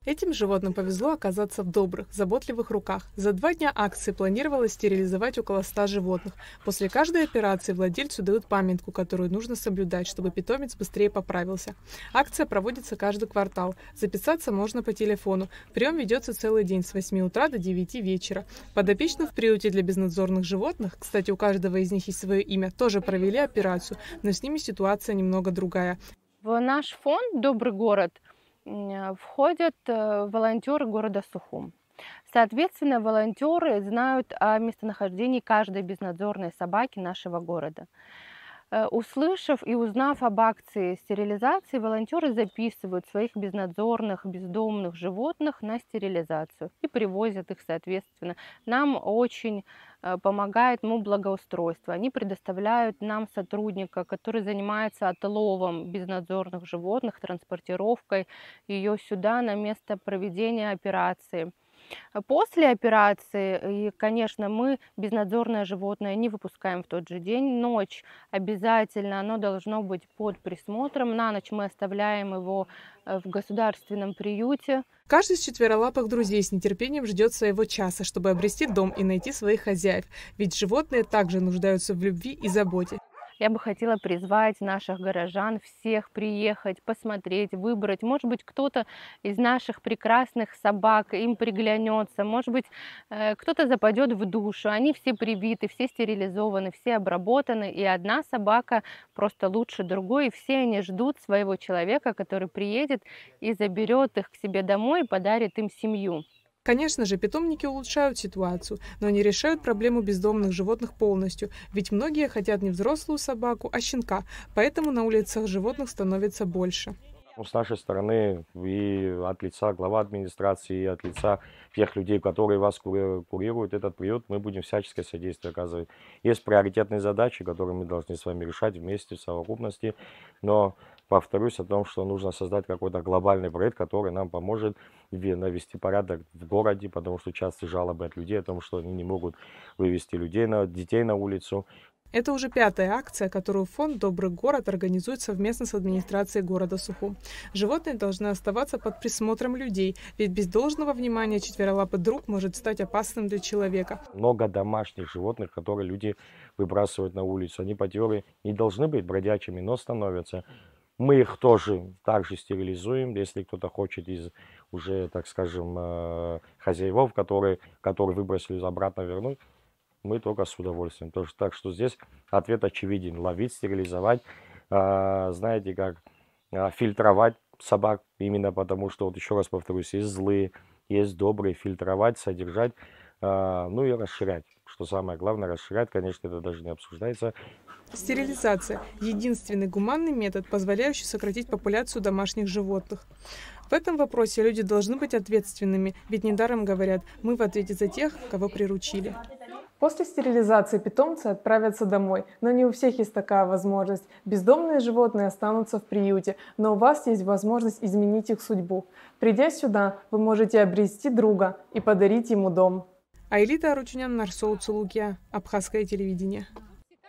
Этим животным повезло оказаться в добрых, заботливых руках. За 2 дня акции планировалось стерилизовать около 100 животных. После каждой операции владельцу дают памятку, которую нужно соблюдать, чтобы питомец быстрее поправился. Акция проводится каждый квартал. Записаться можно по телефону. Прием ведется целый день с 8 утра до 9 вечера. Подопечных в приюте для безнадзорных животных, кстати, у каждого из них есть свое имя, тоже провели операцию, но с ними ситуация немного другая. В наш фонд «Добрый город» входят волонтеры города Сухум. Соответственно, волонтеры знают о местонахождении каждой безнадзорной собаки нашего города. Услышав и узнав об акции стерилизации, волонтеры записывают своих безнадзорных, бездомных животных на стерилизацию и привозят их, соответственно. Нам очень помогает благоустройство. Они предоставляют нам сотрудника, который занимается отловом безнадзорных животных, транспортировкой ее сюда на место проведения операции. После операции, и, конечно, мы безнадзорное животное не выпускаем в тот же день. Ночь обязательно, оно должно быть под присмотром. На ночь мы оставляем его в государственном приюте. Каждый из четверолапых друзей с нетерпением ждет своего часа, чтобы обрести дом и найти своих хозяев. Ведь животные также нуждаются в любви и заботе. Я бы хотела призвать наших горожан всех приехать, посмотреть, выбрать. Может быть, кто-то из наших прекрасных собак им приглянется. Может быть, кто-то западет в душу. Они все привиты, все стерилизованы, все обработаны. И одна собака просто лучше другой. И все они ждут своего человека, который приедет и заберет их к себе домой и подарит им семью. Конечно же, питомники улучшают ситуацию, но не решают проблему бездомных животных полностью, ведь многие хотят не взрослую собаку, а щенка, поэтому на улицах животных становится больше. С нашей стороны и от лица главы администрации, и от лица тех людей, которые вас курируют этот приют, мы будем всяческое содействие оказывать. Есть приоритетные задачи, которые мы должны с вами решать вместе, в совокупности, но повторюсь о том, что нужно создать какой-то глобальный проект, который нам поможет навести порядок в городе, потому что часто жалобы от людей о том, что они не могут вывести детей на улицу. Это уже 5-я акция, которую фонд «Добрый город» организует совместно с администрацией города Сухум. Животные должны оставаться под присмотром людей, ведь без должного внимания четверолапый друг может стать опасным для человека. Много домашних животных, которые люди выбрасывают на улицу. Они потери не должны быть бродячими, но становятся. Мы их тоже также стерилизуем, если кто-то хочет из уже, так скажем, хозяев, которые выбросили, обратно вернуть. Мы только с удовольствием. Так что здесь ответ очевиден. Ловить, стерилизовать, знаете, как фильтровать собак. Именно потому, что, вот еще раз повторюсь, есть злые, есть добрые. Фильтровать, содержать, ну и расширять. Что самое главное, расширять, конечно, это даже не обсуждается. Стерилизация – единственный гуманный метод, позволяющий сократить популяцию домашних животных. В этом вопросе люди должны быть ответственными, ведь недаром говорят «мы в ответе за тех, кого приручили». После стерилизации питомцы отправятся домой, но не у всех есть такая возможность. Бездомные животные останутся в приюте, но у вас есть возможность изменить их судьбу. Придя сюда, вы можете обрести друга и подарить ему дом. Айлита Аручунян, Нарсоу Цулукия, Абхазское телевидение.